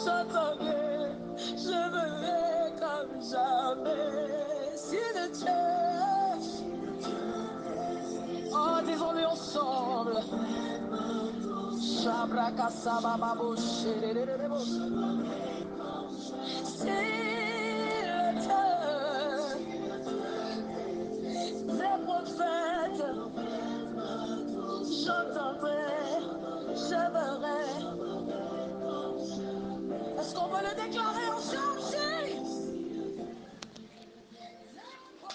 J'entendrai, je verrai comme jamais. Si le Dieu, oh, disons-le ensemble. Shabrakasabababo, shirererebo. Si le Dieu des prophètes, j'entendrai, je verrai. Est-ce qu'on peut le déclarer ensemble?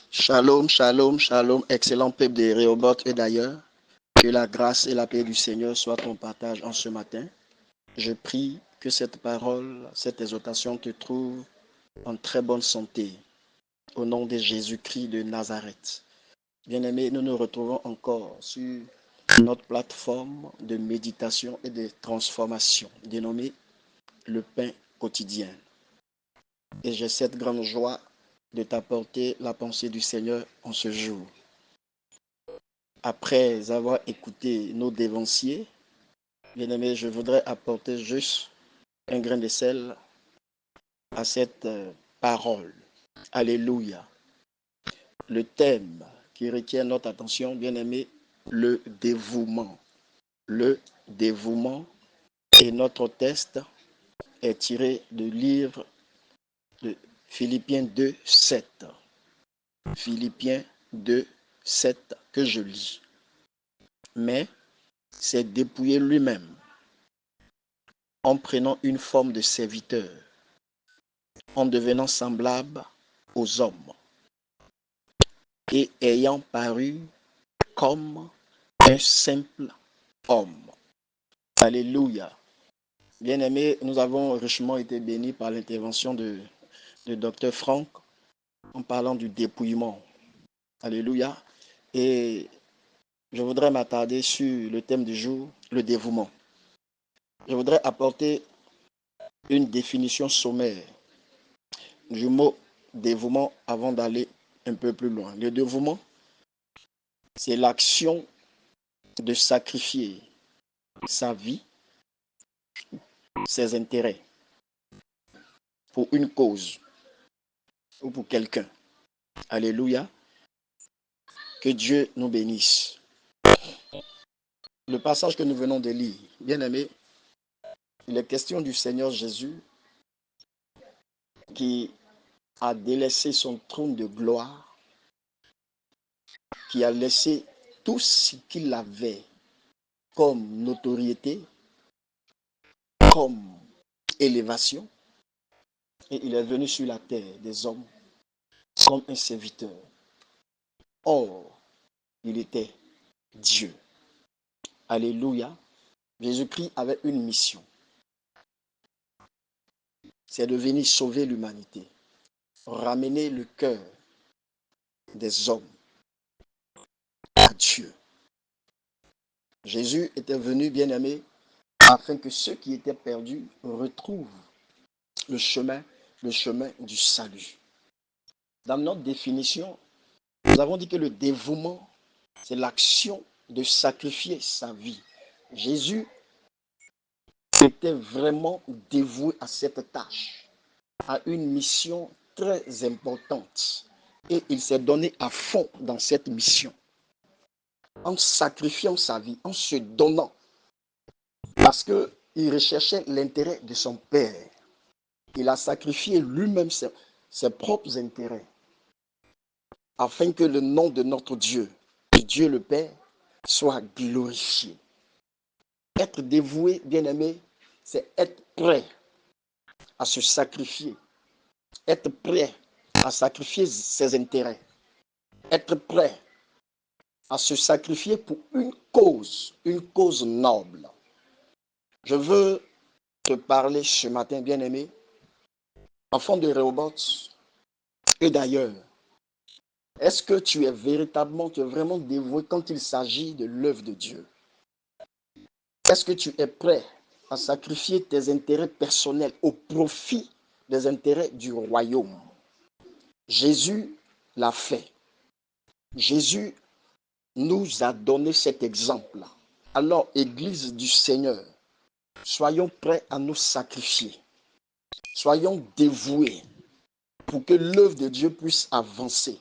Shalom, shalom, shalom, excellent peuple de Rehoboth et d'ailleurs. Que la grâce et la paix du Seigneur soient ton partage en ce matin. Je prie que cette parole, cette exhortation te trouve en très bonne santé. Au nom de Jésus-Christ de Nazareth. Bien-aimés, nous nous retrouvons encore sur notre plateforme de méditation et de transformation dénommée Le Pain Quotidien. Et j'ai cette grande joie de t'apporter la pensée du Seigneur en ce jour. Après avoir écouté nos dévanciers, bien-aimés, je voudrais apporter juste un grain de sel à cette parole. Alléluia. Le thème qui retient notre attention, bien-aimés, le dévouement. Le dévouement. Et notre texte est tiré du livre de Philippiens 2, 7. Philippiens 2, 7 que je lis. Mais c'est dépouiller lui-même en prenant une forme de serviteur, en devenant semblable aux hommes et ayant paru comme un simple homme. Alléluia. Bien-aimés, nous avons richement été bénis par l'intervention de Dr. Franck en parlant du dépouillement. Alléluia. Et je voudrais m'attarder sur le thème du jour, le dévouement. Je voudrais apporter une définition sommaire du mot dévouement avant d'aller un peu plus loin. Le dévouement, c'est l'action de sacrifier sa vie, ses intérêts pour une cause ou pour quelqu'un. Alléluia. Que Dieu nous bénisse. Le passage que nous venons de lire, bien aimé, il est question du Seigneur Jésus qui a délaissé son trône de gloire, qui a laissé tout ce qu'il avait comme notoriété, comme élévation, et il est venu sur la terre des hommes comme un serviteur. Or, il était Dieu. Alléluia. Jésus-Christ avait une mission. C'est de venir sauver l'humanité, ramener le cœur des hommes à Dieu. Jésus était venu, bien-aimé, afin que ceux qui étaient perdus retrouvent le chemin du salut. Dans notre définition, nous avons dit que le dévouement, c'est l'action de sacrifier sa vie. Jésus était vraiment dévoué à cette tâche, à une mission très importante. Et il s'est donné à fond dans cette mission, en sacrifiant sa vie, en se donnant, parce qu'il recherchait l'intérêt de son Père. Il a sacrifié lui-même ses propres intérêts, afin que le nom de notre Dieu, de Dieu le Père, soit glorifié. Être dévoué, bien-aimé, c'est être prêt à se sacrifier, être prêt à sacrifier ses intérêts, être prêt à se sacrifier pour une cause noble. Je veux te parler ce matin, bien-aimé, enfant de Rehoboth et d'ailleurs. Est-ce que tu es vraiment dévoué quand il s'agit de l'œuvre de Dieu? Est-ce que tu es prêt à sacrifier tes intérêts personnels au profit des intérêts du royaume? Jésus l'a fait. Jésus nous a donné cet exemple. Alors, Église du Seigneur, Soyons prêts à nous sacrifier. Soyons dévoués pour que l'œuvre de Dieu puisse avancer,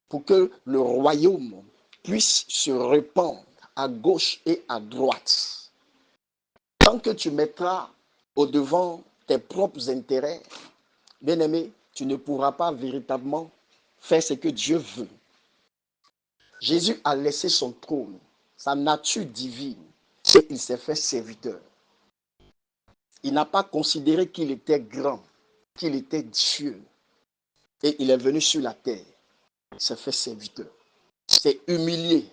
pour que le royaume puisse se répandre à gauche et à droite. Tant que tu mettras au-devant tes propres intérêts, bien-aimé, tu ne pourras pas véritablement faire ce que Dieu veut. Jésus a laissé son trône, sa nature divine, et il s'est fait serviteur. Il n'a pas considéré qu'il était grand, qu'il était Dieu. Et il est venu sur la terre. Il s'est fait serviteur. Il s'est humilié.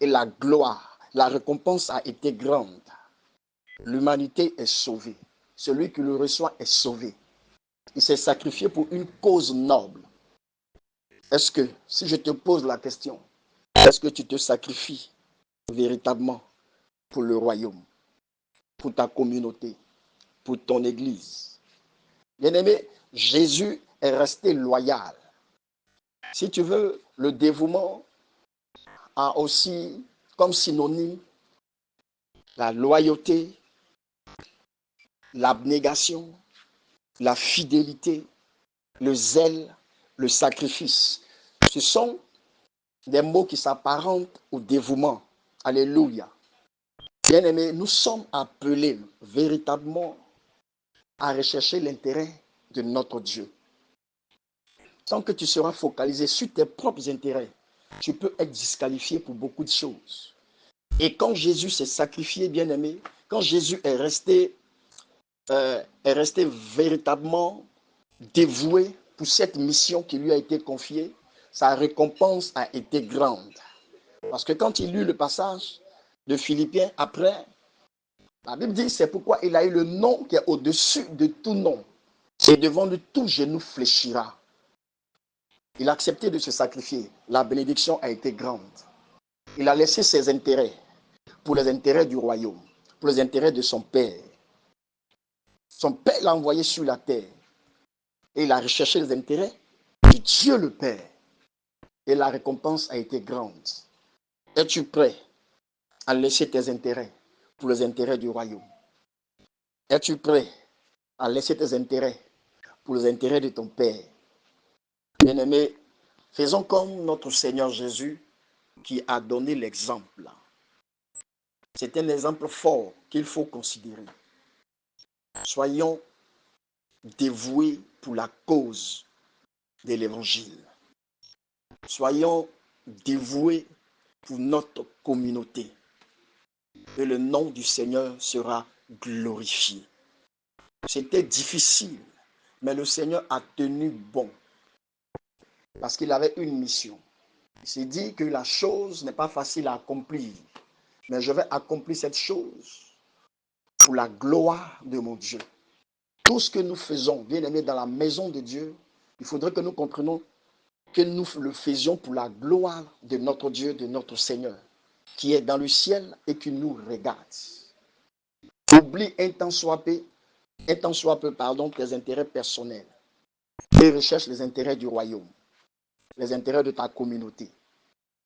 Et la gloire, la récompense a été grande. L'humanité est sauvée. Celui qui le reçoit est sauvé. Il s'est sacrifié pour une cause noble. Est-ce que, si je te pose la question, est-ce que tu te sacrifies véritablement pour le royaume, pour ta communauté, pour ton église? Bien-aimé, Jésus est resté loyal. Si tu veux, le dévouement a aussi comme synonyme la loyauté, l'abnégation, la fidélité, le zèle, le sacrifice. Ce sont des mots qui s'apparentent au dévouement. Alléluia. Bien-aimés, nous sommes appelés véritablement à rechercher l'intérêt de notre Dieu. Tant que tu seras focalisé sur tes propres intérêts, tu peux être disqualifié pour beaucoup de choses. Et quand Jésus s'est sacrifié, bien-aimé, quand Jésus est resté véritablement dévoué pour cette mission qui lui a été confiée, sa récompense a été grande. Parce que quand il lut le passage de Philippiens, après, la Bible dit, c'est pourquoi il a eu le nom qui est au-dessus de tout nom. Et devant lui, tout genou fléchira. Il a accepté de se sacrifier. La bénédiction a été grande. Il a laissé ses intérêts pour les intérêts du royaume, pour les intérêts de son Père. Son Père l'a envoyé sur la terre. Et il a recherché les intérêts de Dieu le Père. Et la récompense a été grande. Es-tu prêt à laisser tes intérêts pour les intérêts du royaume? Es-tu prêt à laisser tes intérêts pour les intérêts de ton Père? Bien-aimés, faisons comme notre Seigneur Jésus qui a donné l'exemple. C'est un exemple fort qu'il faut considérer. Soyons dévoués pour la cause de l'évangile. Soyons dévoués pour notre communauté. Et le nom du Seigneur sera glorifié. C'était difficile, mais le Seigneur a tenu bon. Parce qu'il avait une mission. Il s'est dit que la chose n'est pas facile à accomplir. Mais je vais accomplir cette chose pour la gloire de mon Dieu. Tout ce que nous faisons, bien aimés, dans la maison de Dieu, il faudrait que nous comprenions que nous le faisions pour la gloire de notre Dieu, de notre Seigneur, qui est dans le ciel et qui nous regarde. Oublie un tant soit peu, tes intérêts personnels et recherche les intérêts du royaume, les intérêts de ta communauté.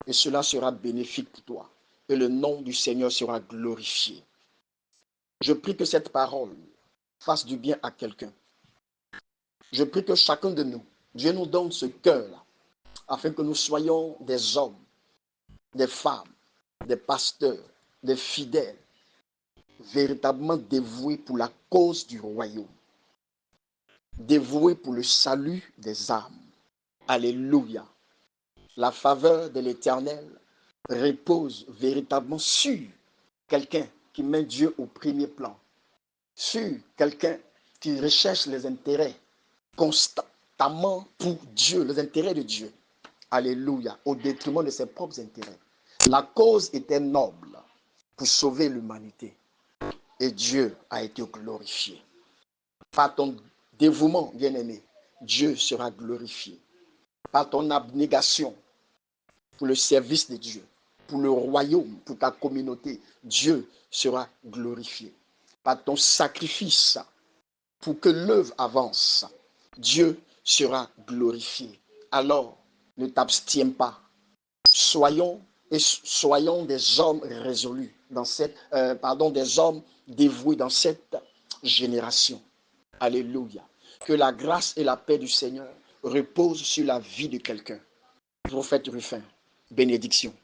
Et cela sera bénéfique pour toi. Et le nom du Seigneur sera glorifié. Je prie que cette parole fasse du bien à quelqu'un. Je prie que chacun de nous, Dieu nous donne ce cœur-là, afin que nous soyons des hommes, des femmes, des pasteurs, des fidèles, véritablement dévoués pour la cause du royaume, dévoués pour le salut des âmes. Alléluia. La faveur de l'Éternel repose véritablement sur quelqu'un qui met Dieu au premier plan, sur quelqu'un qui recherche les intérêts constamment pour Dieu, les intérêts de Dieu. Alléluia, au détriment de ses propres intérêts. La cause était noble pour sauver l'humanité et Dieu a été glorifié. Par ton dévouement, bien-aimé, Dieu sera glorifié. Par ton abnégation pour le service de Dieu, pour le royaume, pour ta communauté, Dieu sera glorifié. Par ton sacrifice pour que l'œuvre avance, Dieu sera glorifié. Alors, ne t'abstiens pas. Soyons et soyons des hommes résolus dans cette, des hommes dévoués dans cette génération. Alléluia. Que la grâce et la paix du Seigneur reposent sur la vie de quelqu'un. Prophète Rufin, bénédiction.